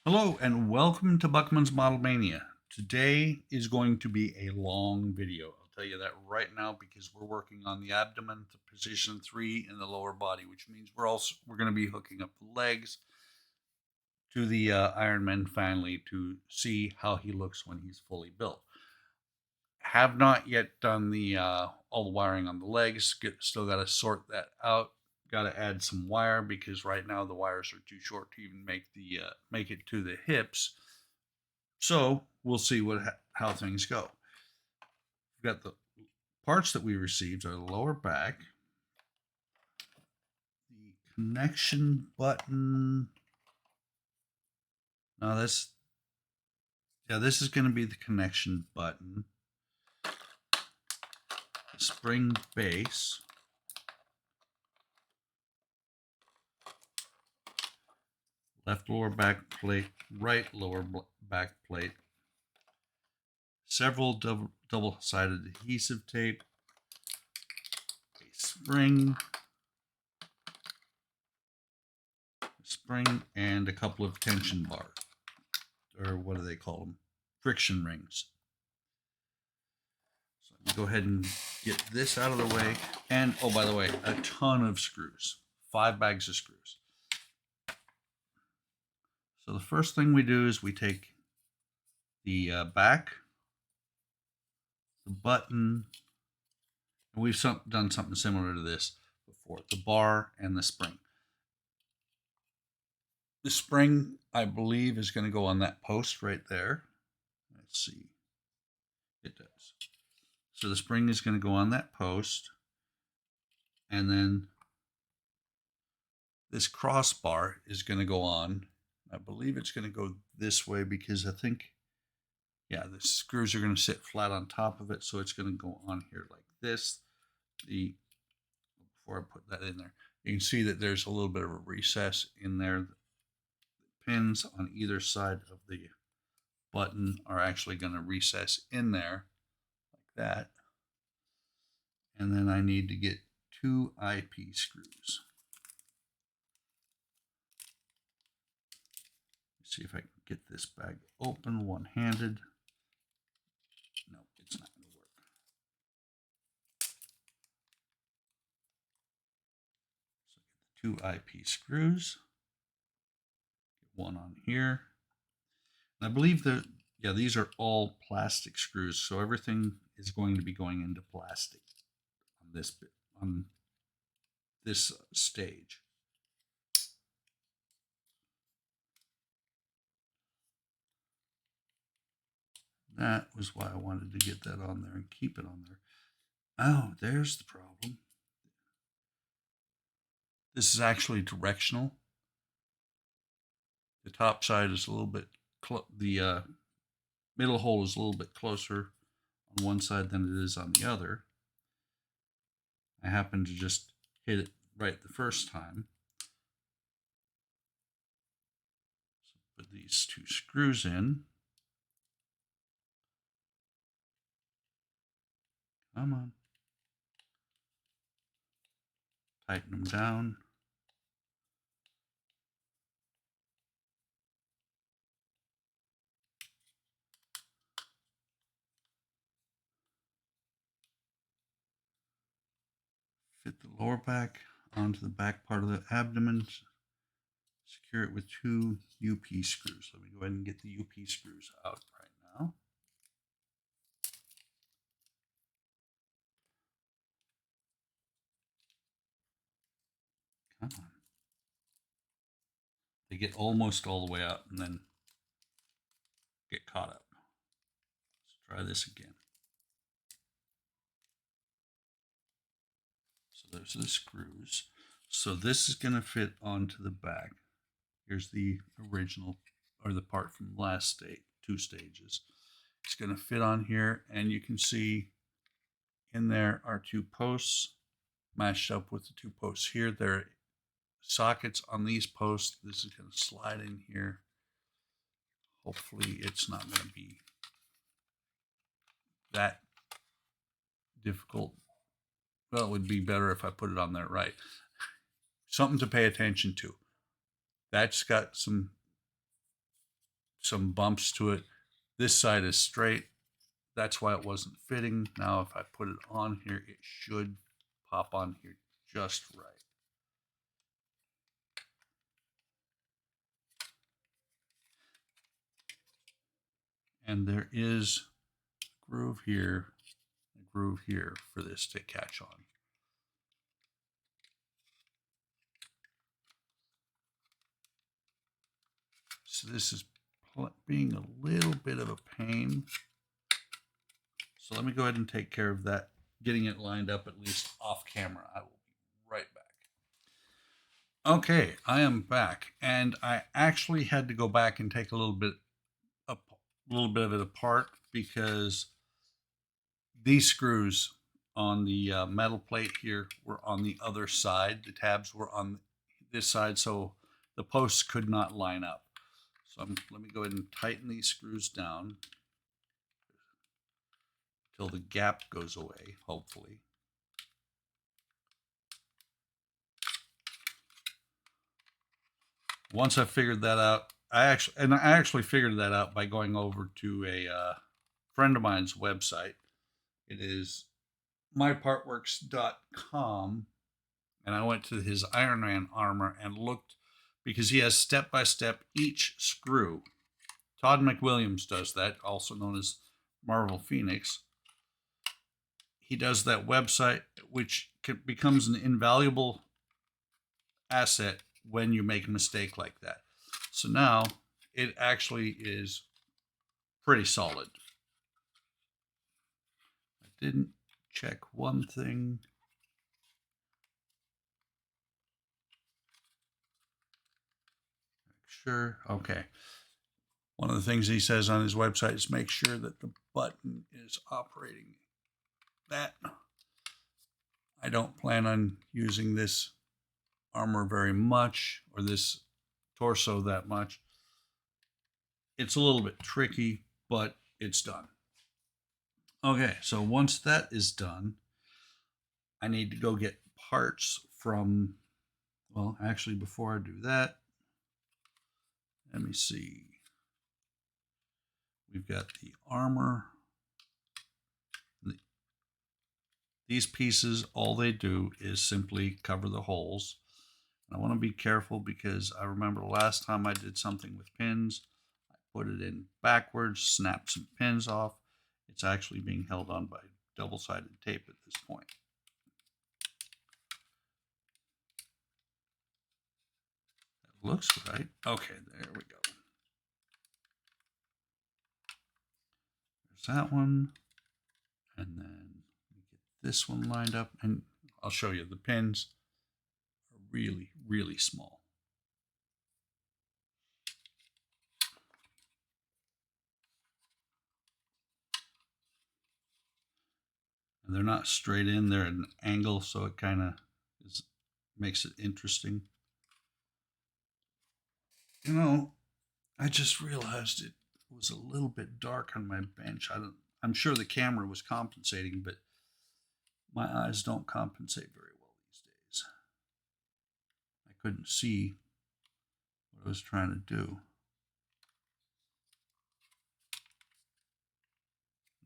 Hello and welcome to Buckman's Model Mania. Today is going to be a long video. I'll tell you that right now because we're working on the abdomen, the position 3 in the lower body, which means we're going to be hooking up the legs to the Iron Man finally to see how he looks when he's fully built. Have not yet done the all the wiring on the legs. Still got to sort that out. Got to add some wire because right now the wires are too short to even make it to the hips. So we'll see how things go. We've got the parts that we received are the lower back, the connection button. Now this is going to be the connection button, the spring base, left lower back plate, right lower back plate, several double-sided adhesive tape, a spring, and a couple of tension bars, or what do they call them? Friction rings. So let me go ahead and get this out of the way. And oh, by the way, a ton of screws, 5 bags of screws. So the first thing we do is we take the back, the button, and we've done something similar to this before, the bar and the spring. The spring, I believe, is going to go on that post right there. Let's see. It does. So the spring is going to go on that post. And then this crossbar is going to go on. I believe it's going to go this way because I think, yeah, the screws are going to sit flat on top of it. So it's going to go on here like this. Before I put that in there, you can see that there's a little bit of a recess in there. The pins on either side of the button are actually going to recess in there like that. And then I need to get 2 IP screws. Let's see if I can get this bag open one-handed. No, it's not going to work. So get the 2 IP screws. Get one on here. And I believe that, yeah, these are all plastic screws, so everything is going to be going into plastic on this stage. That was why I wanted to get that on there and keep it on there. Oh, there's the problem. This is actually directional. The top side is a little bit, the middle hole is a little bit closer on one side than it is on the other. I happened to just hit it right the first time. So put these 2 screws in. Come on. Tighten them down. Fit the lower back onto the back part of the abdomen. Secure it with 2 UP screws. Let me go ahead and get the UP screws out right now. Come on. They get almost all the way out and then get caught up. Let's try this again. So there's the screws. So this is going to fit onto the back. Here's the original, or the part from the last 2 stages. It's going to fit on here, and you can see in there are 2 posts matched up with the 2 posts here. There are sockets on these posts. This is going to slide in here. Hopefully it's not going to be that difficult. Well, it would be better if I put it on there right. Something to pay attention to. That's got some some bumps to it. This side is straight. That's why it wasn't fitting. Now, if I put it on here, it should pop on here just right. And there is a groove here, a groove here for this to catch on. So this is being a little bit of a pain. So let me go ahead and take care of that, getting it lined up at least off camera. I will be right back. Okay, I am back, and I actually had to go back and take a little bit of it apart because these screws on the metal plate here were on the other side. The tabs were on this side, so the posts could not line up. So let me go ahead and tighten these screws down till the gap goes away, hopefully. Once I figured that out, I actually figured that out by going over to a friend of mine's website. It is mypartworks.com, and I went to his Iron Man armor and looked because he has step by step each screw. Todd McWilliams does that, also known as Marvel Phoenix. He does that website, which becomes an invaluable asset when you make a mistake like that. So now it actually is pretty solid. I didn't check one thing. Sure. Okay. One of the things he says on his website is make sure that the button is operating. That I don't plan on using this armor very much, or this torso that much. It's a little bit tricky, but it's done. Okay, so once that is done, I need to go get parts from, well, actually, before I do that, let me see. We've got the armor. These pieces, all they do is simply cover the holes. I want to be careful because I remember the last time I did something with pins, I put it in backwards, snapped some pins off. It's actually being held on by double-sided tape at this point. That looks right. Okay, there we go. There's that one. And then we get this one lined up, and I'll show you the pins are really, really small. And they're not straight in, they're at an angle, so it kind of makes it interesting. You know, I just realized it was a little bit dark on my bench. I'm sure the camera was compensating, but my eyes don't compensate very well these days. I couldn't see what I was trying to do.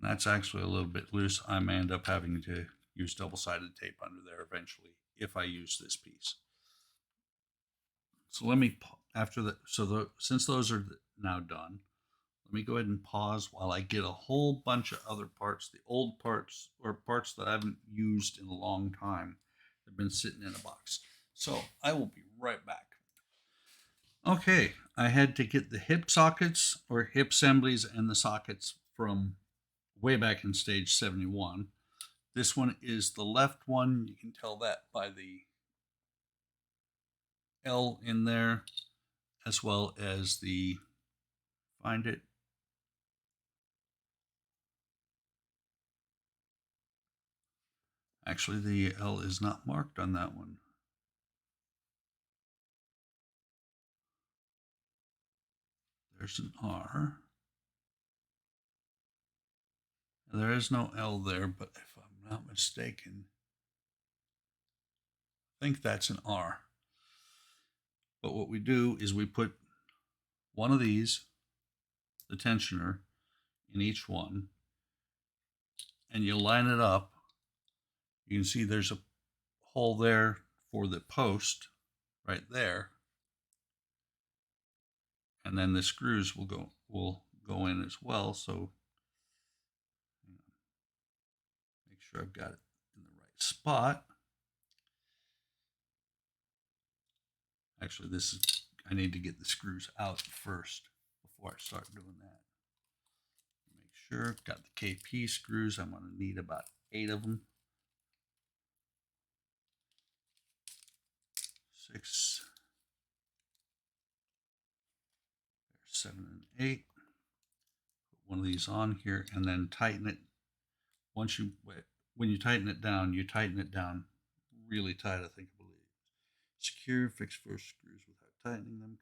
And that's actually a little bit loose. I may end up having to use double-sided tape under there eventually if I use this piece. So let me, after that, since those are now done, let me go ahead and pause while I get a whole bunch of other parts, the old parts or parts that I haven't used in a long time. They've been sitting in a box. So I will be right back. Okay, I had to get the hip sockets or hip assemblies and the sockets from way back in stage 71. This one is the left one. You can tell that by the L in there, as well as the, find it, actually the L is not marked on that one. There's an R. There is no L there, but if I'm not mistaken, I think that's an R. But what we do is we put one of these the tensioner in each one, and you line it up. You can see there's a hole there for the post right there, and then the screws will go in as well. So make sure I've got it in the right spot. Actually, I need to get the screws out first before I start doing that. Make sure I've got the KP screws. I'm going to need about 8 of them. 6, 7, and 8. Put one of these on here and then tighten it. When you tighten it down really tight, I think, I believe. Secure, fix first screws without tightening them.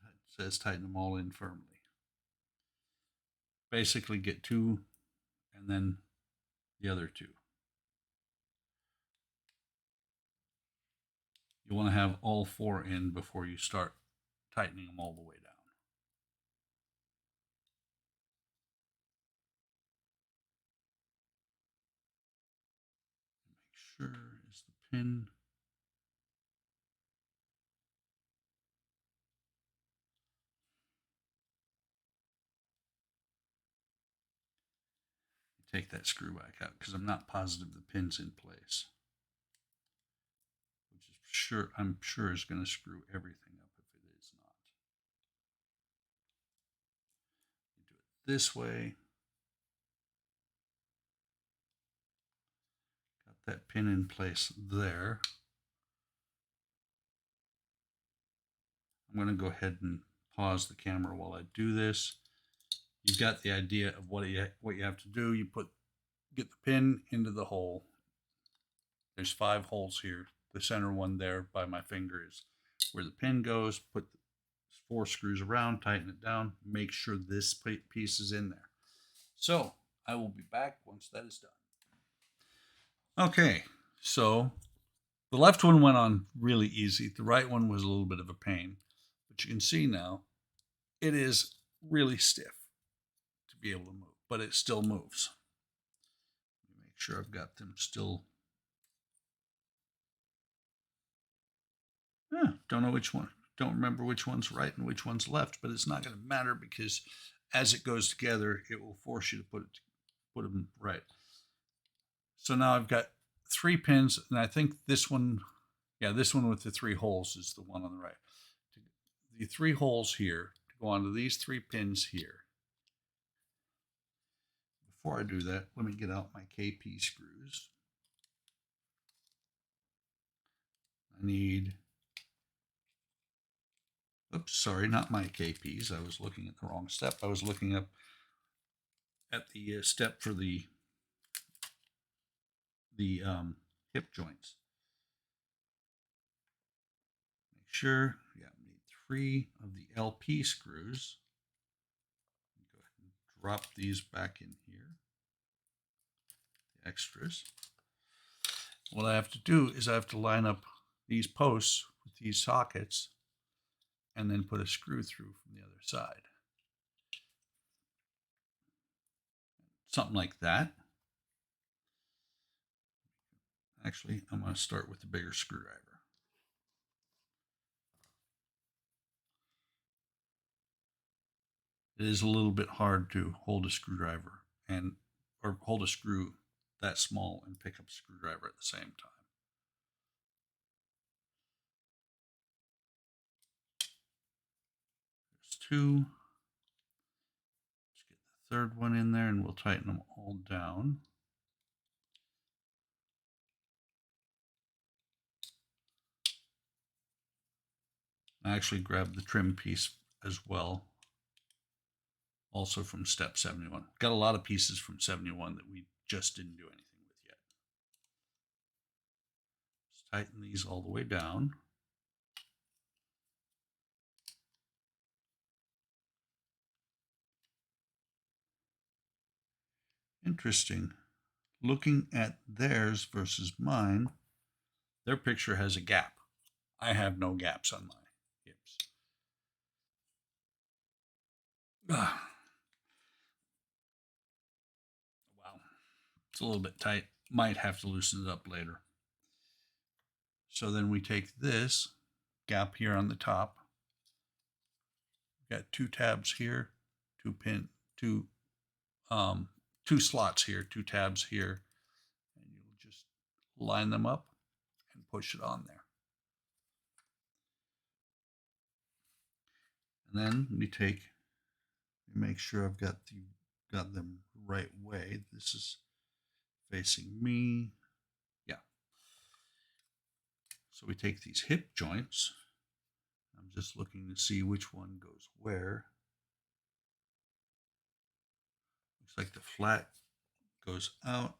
It says tighten them all in firmly. Basically get 2 and then the other 2. You want to have all 4 in before you start tightening them all the way down. Make sure is the pin. Take that screw back out because I'm not positive the pin's in place. Which is I'm sure is going to screw everything up if it is not. You do it this way. Got that pin in place there. I'm going to go ahead and pause the camera while I do this. You've got the idea of what you have to do. You get the pin into the hole. There's 5 holes here. The center one there by my finger is where the pin goes. Put the 4 screws around, tighten it down, make sure this piece is in there. So I will be back once that is done. Okay, so the left one went on really easy. The right one was a little bit of a pain, but you can see now it is really stiff to be able to move, but it still moves. Make sure I've got them still. Don't know which one. Don't remember which one's right and which one's left, but it's not going to matter because as it goes together, it will force you to put them right. So now I've got 3 pins, and I think this one, this one with the 3 holes is the one on the right. The 3 holes here to go onto these 3 pins here. Before I do that, let me get out my KP screws. I need, oops, sorry, not my KPs. I was looking at the wrong step. I was looking up at the step for the hip joints. Make sure, we need 3 of the LP screws. Go ahead and drop these back in here. The extras. What I have to do is I have to line up these posts with these sockets and then put a screw through from the other side. Something like that. Actually, I'm going to start with the bigger screwdriver. It is a little bit hard to hold a screwdriver or hold a screw that small and pick up a screwdriver at the same time. There's 2. Let's get the 3rd one in there and we'll tighten them all down. I actually grabbed the trim piece as well, also from step 71. Got a lot of pieces from 71 that we just didn't do anything with yet. Just tighten these all the way down. Interesting. Looking at theirs versus mine, their picture has a gap. I have no gaps on my hips. Wow, it's a little bit tight. Might have to loosen it up later. So then we take this gap here on the top. We've got two tabs here, two two slots here, two tabs here, and you'll just line them up and push it on there. And then we make sure I've got them right way. This is facing me. Yeah. So we take these hip joints. I'm just looking to see which one goes where. Looks like the flat goes out.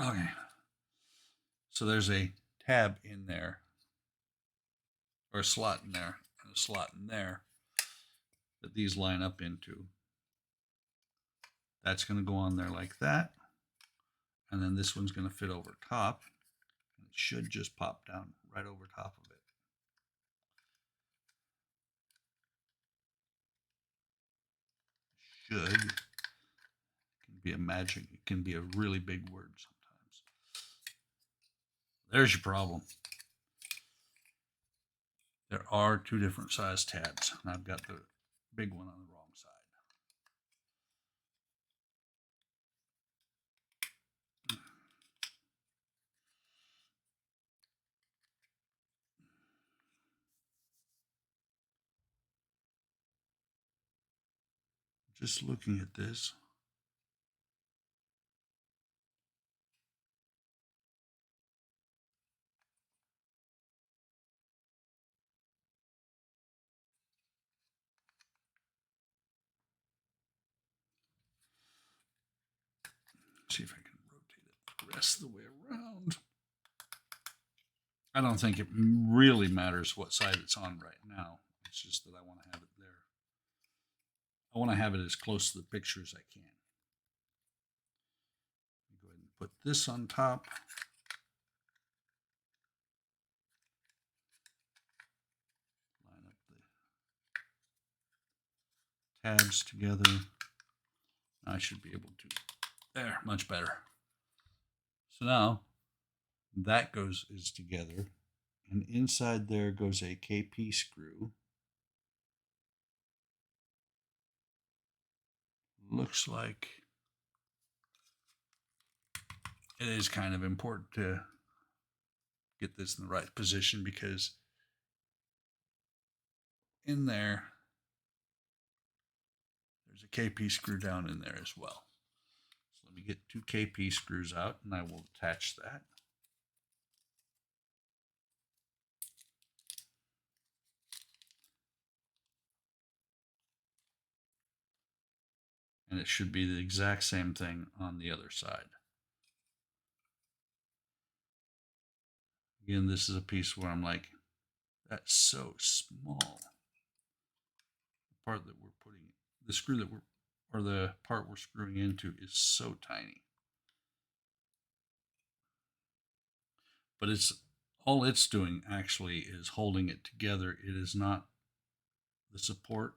Okay. So there's a tab in there, or a slot in there, and a slot in there that these line up into. That's going to go on there like that. And then this one's going to fit over top. And it should just pop down right over top of it. Should. It can be a magic. It can be a really big word sometimes. There's your problem. There are two different size tabs, and I've got the big one on the wrong side. Just looking at this. See if I can rotate it the rest of the way around. I don't think it really matters what side it's on right now. It's just that I want to have it there. I want to have it as close to the picture as I can. Go ahead and put this on top. Line up the tabs together. I should be able to. There, much better. So now that is together, and inside there goes a KP screw. Looks like it is kind of important to get this in the right position, because in there's a KP screw down in there as well. So let me get two KP screws out, and I will attach that. And it should be the exact same thing on the other side. Again, this is a piece where I'm like, that's so small. The part that we're putting, the screw that or the part we're screwing into is so tiny. But all it's doing actually is holding it together. It is not the support.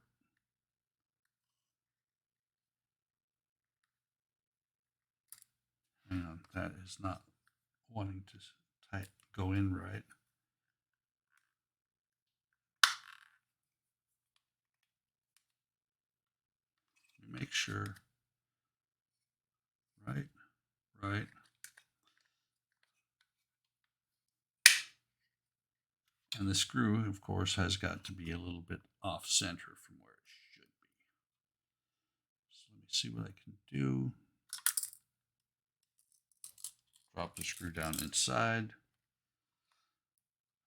Hang on, that is not wanting to go in right. Make sure. Right. And the screw, of course, has got to be a little bit off center from where it should be. So let me see what I can do. Drop the screw down inside.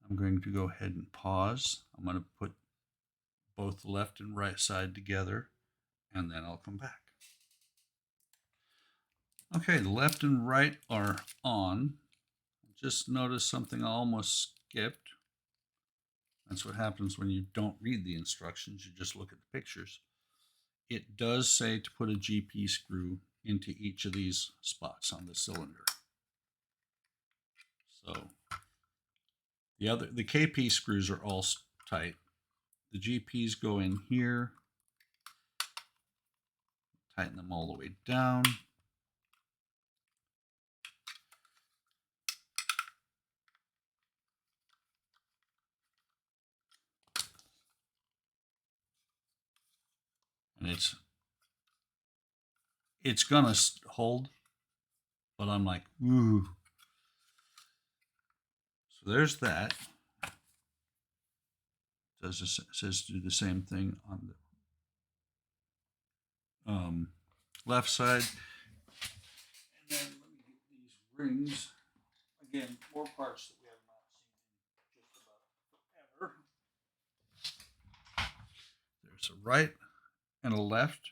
I'm going to go ahead and pause. I'm going to put both the left and right side together, and then I'll come back. Okay, the left and right are on. Just notice something I almost skipped. That's what happens when you don't read the instructions, you just look at the pictures. It does say to put a GP screw into each of these spots on the cylinder. So the KP screws are all tight. The GPs go in here, tighten them all the way down. And it's gonna hold, but I'm like, ooh. So there's that. It says do the same thing on the left side. And then let me get these rings. Again, more parts that we have not seen in just about forever. There's a right and a left.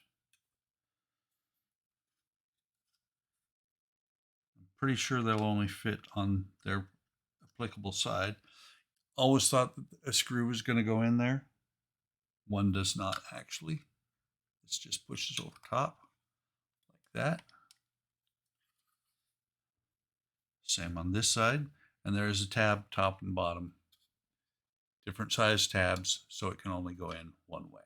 I'm pretty sure they'll only fit on their applicable side. Always thought that a screw was going to go in there. One does not actually. This just pushes over top like that. Same on this side. And there is a tab top and bottom. Different size tabs, so it can only go in one way.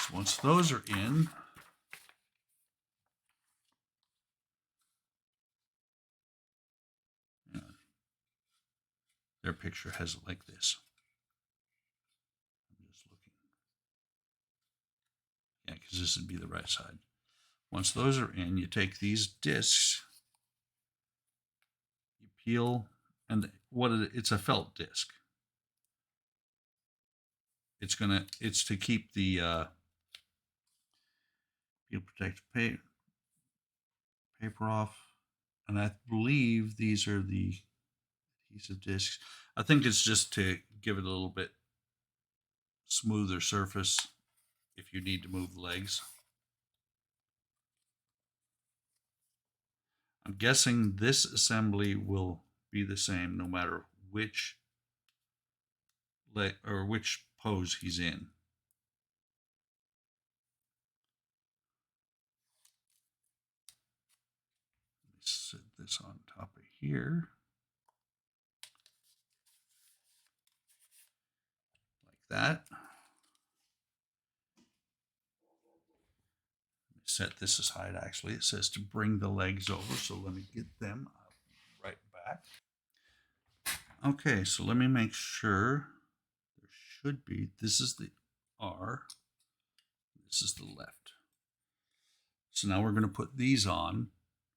So once those are in, their picture has it like this. I'm just looking. Yeah, because this would be the right side. Once those are in, you take these discs, you peel, and it's a felt disc. It's to keep the peel protective paper off, and I believe these are the adhesive discs. I think it's just to give it a little bit smoother surface if you need to move the legs. I'm guessing this assembly will be the same no matter which leg or which pose he's in. Let me set this on top of here. Like that. Set this aside. Actually, it says to bring the legs over, so let me get them right back. Okay, so let me make sure. There should be, this is the R, this is the left. So now we're going to put these on,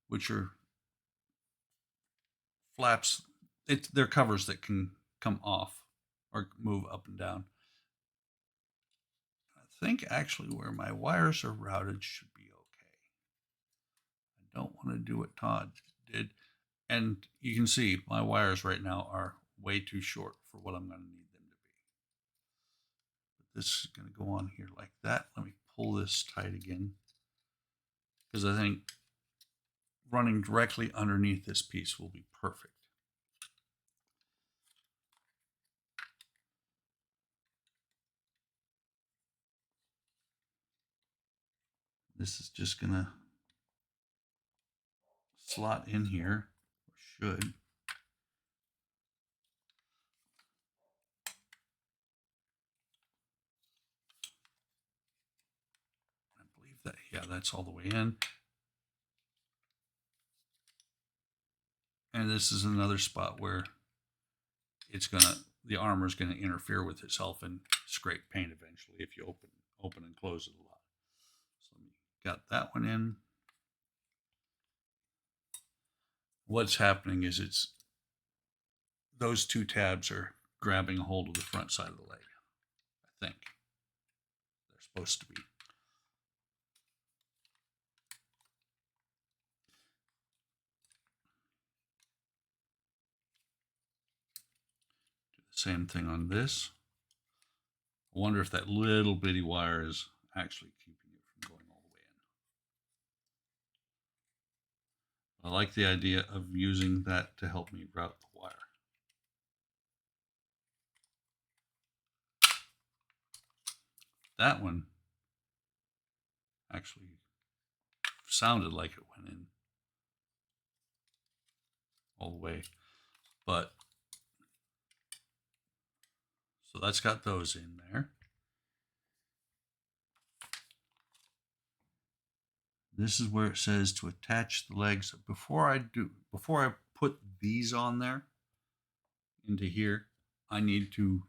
which are flaps. They're covers that can come off or move up and down. I think actually where my wires are routed should be okay. I don't want to do what Todd did. And you can see my wires right now are way too short for what I'm going to need them to be. But this is going to go on here like that. Let me pull this tight again, because I think running directly underneath this piece will be perfect. This is just going to slot in here, or should. I believe that, yeah, that's all the way in. And this is another spot where the armor is going to interfere with itself and scrape paint eventually if you open and close it a lot. So let me got that one in. What's happening is those two tabs are grabbing a hold of the front side of the leg. I think they're supposed to be. Do the same thing on this. I wonder if that little bitty wire is actually keeping it from going all the way I like the idea of using that to help me route the wire. That one actually sounded like it went in all the way, but so that's got those in there. This is where it says to attach the legs. Before I put these on there into here, I need to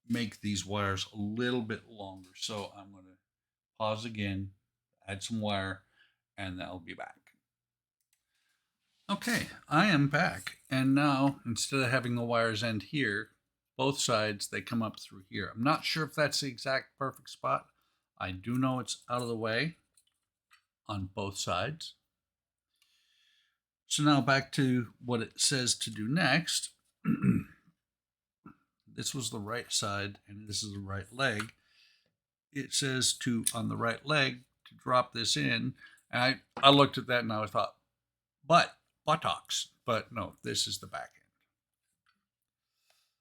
make these wires a little bit longer. So I'm going to pause again, add some wire, and I'll be back. Okay, I am back. And now, instead of having the wires end here, both sides, they come up through here. I'm not sure if that's the exact perfect spot. I do know it's out of the way on both sides. So now back to what it says to do next. This was the right side, and this is the right leg. It says to, on the right leg, to drop this in. And I looked at that and I thought, buttocks. But no, this is the back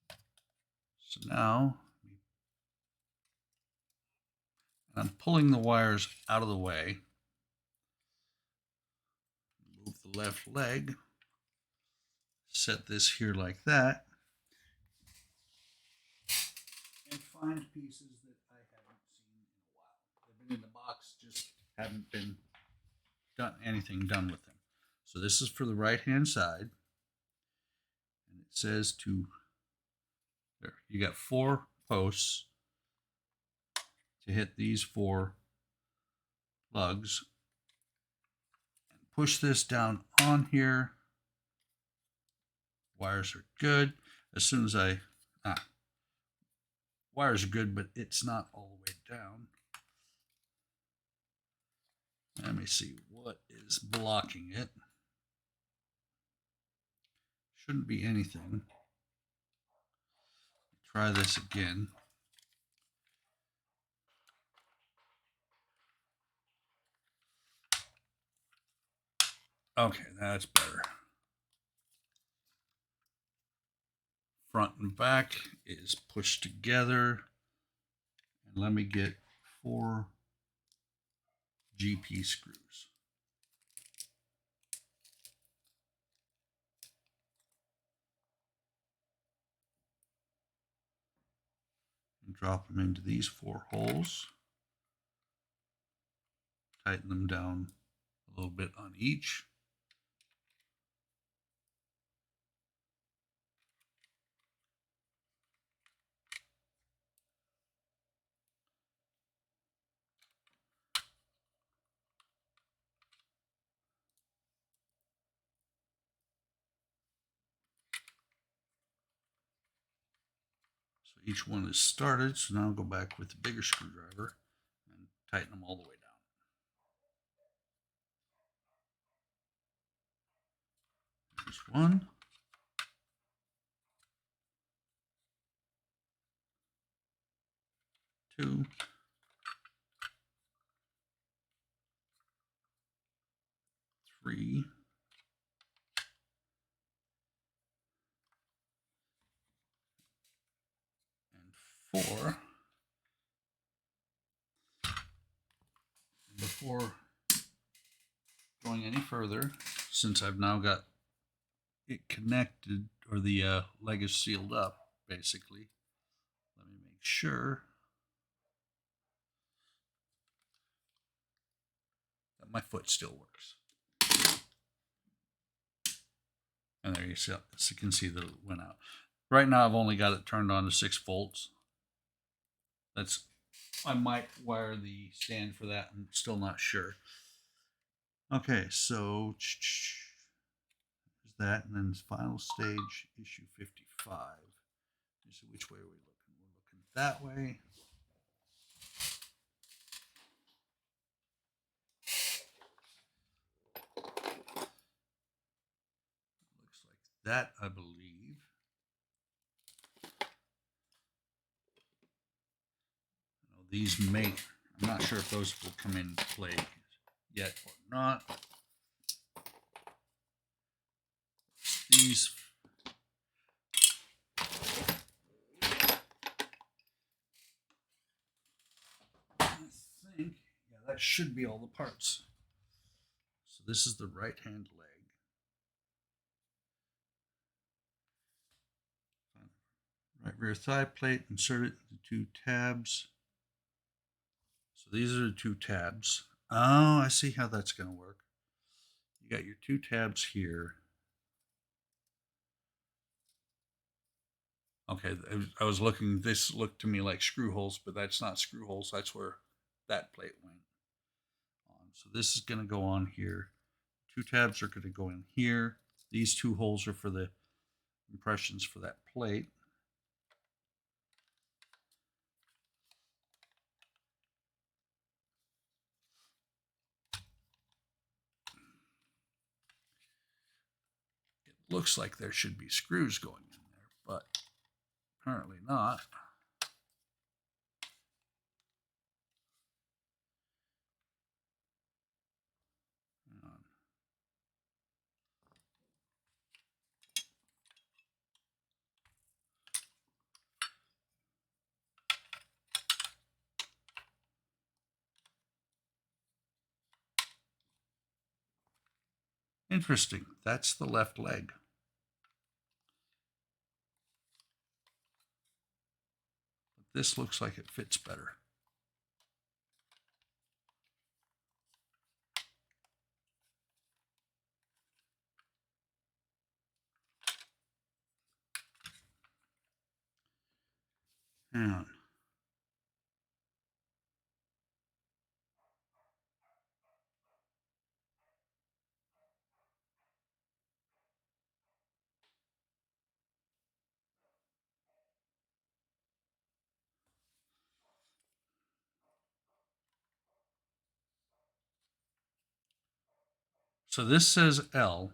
end. So now, I'm pulling the wires out of the way. Move the left leg. Set this here like that. And find pieces that I haven't seen in a while. They've been in the box, just haven't been anything done with them. So this is for the right hand side, and it says to there. You got 4 posts to hit these 4 lugs, and push this down on here. Wires are good. As soon as wires are good, but it's not all the way down. Let me see what is blocking it. Shouldn't be anything. Try this again. Okay, that's better. Front and back is pushed together. And let me get 4 GP screws. And drop them into these 4 holes. Tighten them down a little bit on each. So each one is started. So now I'll go back with the bigger screwdriver and tighten them all the way down. There's 1. 2. 3. And 4. And before going any further, since I've now got it connected, or the leg is sealed up, basically, let me make sure that my foot still works. And there you can see that it went out. Right now I've only got it turned on to 6 volts. I might wire the stand for that. I'm still not sure. Okay, so there's that, and then final stage, issue 55. So which way are we looking? We're looking that way. Looks like that, I believe. These I'm not sure if those will come into play yet or not. these. I think, yeah, that should be all the parts. So this is the right hand leg. Right rear thigh plate, insert it into two tabs. So these are the two tabs. Oh, I see how that's going to work. You got your two tabs here. Okay, I was looking, this looked to me like screw holes, but that's not screw holes. That's where that plate went on. So this is going to go on here. Two tabs are going to go in here. These two holes are for the impressions for that plate. It looks like there should be screws going in there, but apparently not. Hang on. Interesting. That's the left leg. But this looks like it fits better. Hang on. So this says L.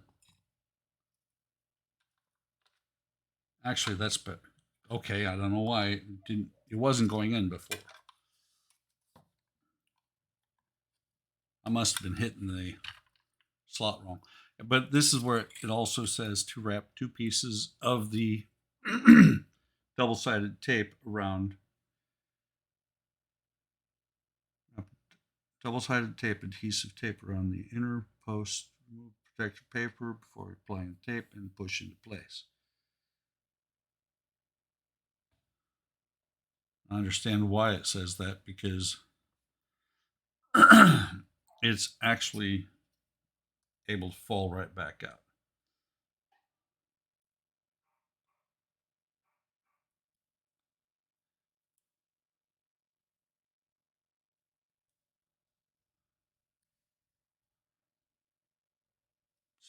Actually, that's better. Okay, I don't know why it wasn't going in before. I must have been hitting the slot wrong. But this is where it also says to wrap two pieces of the double-sided tape around double-sided tape, adhesive tape around the inner post. Remove protective paper before applying the tape and push into place. I understand why it says that because it's actually able to fall right back out.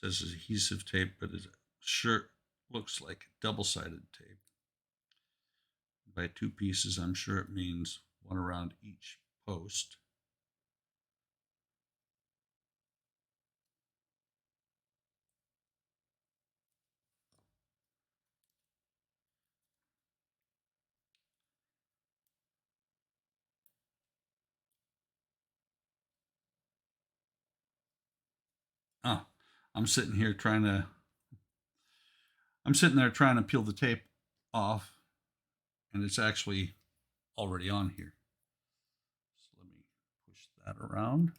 It says adhesive tape, but it sure looks like double-sided tape. By two pieces, I'm sure it means one around each post. Ah, I'm sitting here trying to. I'm sitting there trying to peel the tape off, and it's actually already on here. So let me push that around.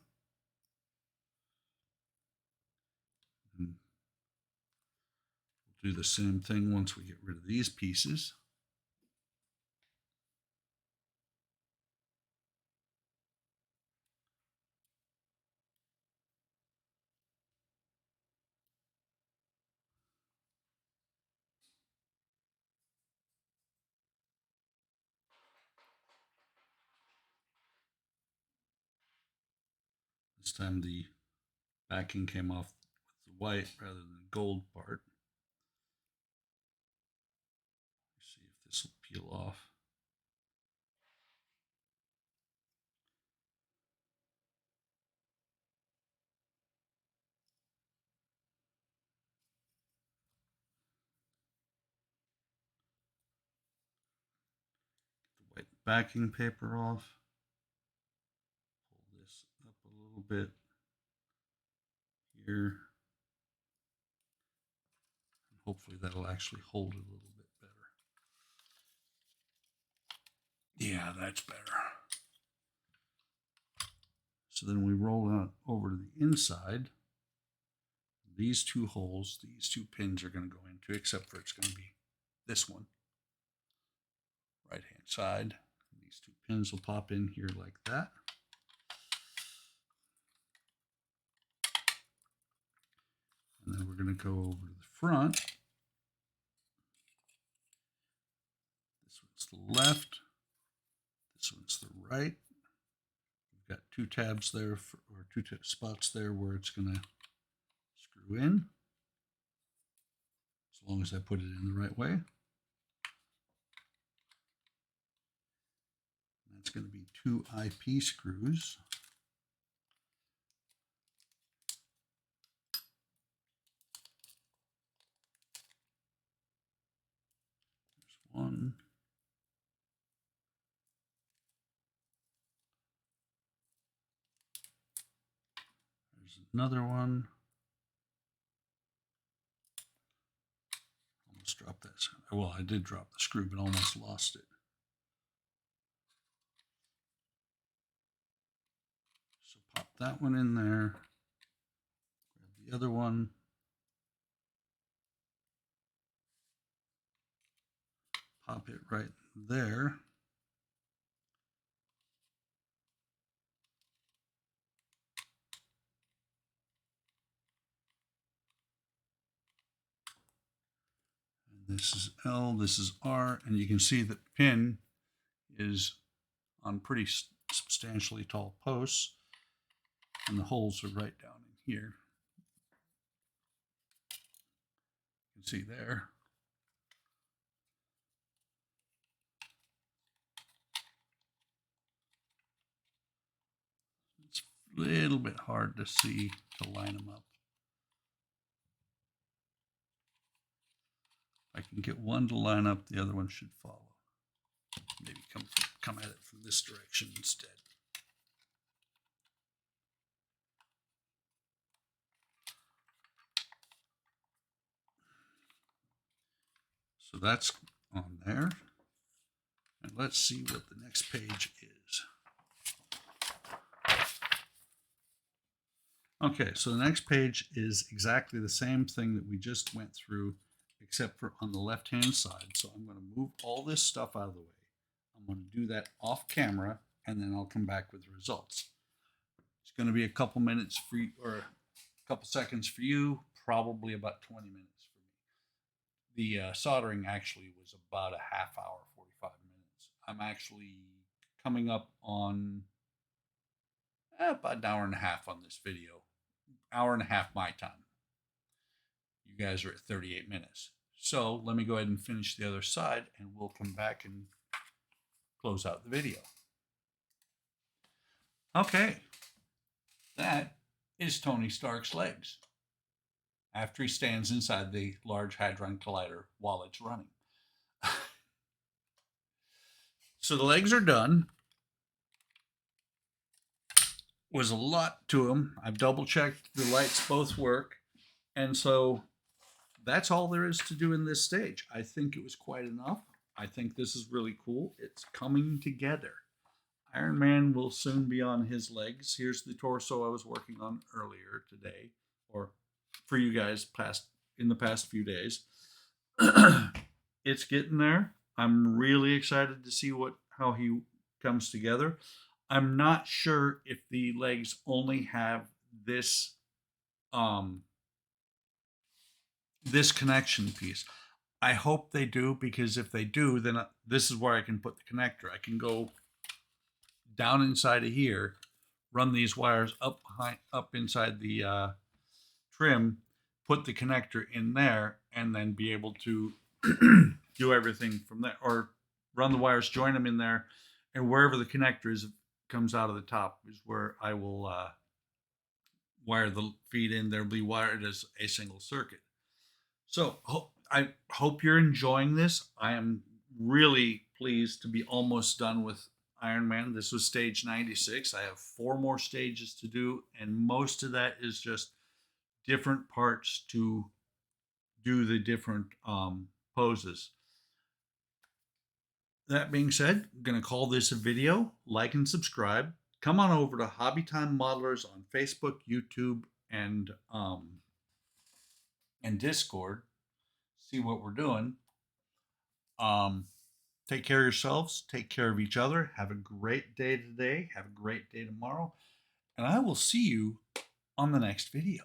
And we'll do the same thing once we get rid of these pieces. This time the backing came off with the white rather than the gold part. Let's see if this will peel off. The white backing paper off. Pull this up a little bit here. Hopefully that'll actually hold it a little bit better. Yeah, that's better. So then we roll out over to the inside. These two holes, these two pins are going to go into, except for it's going to be this one. Right hand side. These two pins will pop in here like that. And then we're going to go over to the front. This one's the left. This one's the right. We've got two tabs there, or two spots there where it's going to screw in. As long as I put it in the right way. That's going to be two IP screws. There's one. There's another one. Almost dropped that. Well, I did drop the screw, but almost lost it. So pop that one in there. Grab the other one. Pop it right there. This is L, this is R, and you can see that the pin is on pretty substantially tall posts, and the holes are right down in here. You can see there. It's a little bit hard to see to line them up. I can get one to line up, the other one should follow. Maybe come at it from this direction instead. So that's on there. And let's see what the next page is. Okay, so the next page is exactly the same thing that we just went through, except for on the left-hand side. So I'm going to move all this stuff out of the way. I'm going to do that off camera, and then I'll come back with the results. It's going to be a couple minutes for you, or a couple seconds for you, probably about 20 minutes for me. The soldering actually was about a half hour, 45 minutes. I'm actually coming up on about an hour and a half on this video. Hour and a half my time. You guys are at 38 minutes. So let me go ahead and finish the other side, and we'll come back and close out the video. Okay, that is Tony Stark's legs after he stands inside the Large Hadron Collider while it's running. So the legs are done. Was a lot to them. I've double checked the lights both work, and so that's all there is to do in this stage. I think it was quite enough. I think this is really cool. It's coming together. Iron Man will soon be on his legs. Here's the torso I was working on earlier today, or for you guys in the past few days. It's getting there. I'm really excited to see how he comes together. I'm not sure if the legs only have this this connection piece. I hope they do, because if they do, then this is where I can put the connector. I can go down inside of here, run these wires up inside the trim, put the connector in there, and then be able to do everything from there, or run the wires, join them in there, and wherever the connector comes out of the top is where I will wire the feed in. They'll be wired as a single circuit. So I hope you're enjoying this. I am really pleased to be almost done with Iron Man. This was stage 96. I have 4 more stages to do, and most of that is just different parts to do the different poses. That being said, I'm going to call this a video. Like and subscribe. Come on over to Hobby Time Modelers on Facebook, YouTube, and Discord. See what we're doing. Um, take care of yourselves. Take care of each other. Have a great day today. Have a great day tomorrow. And I will see you on the next video.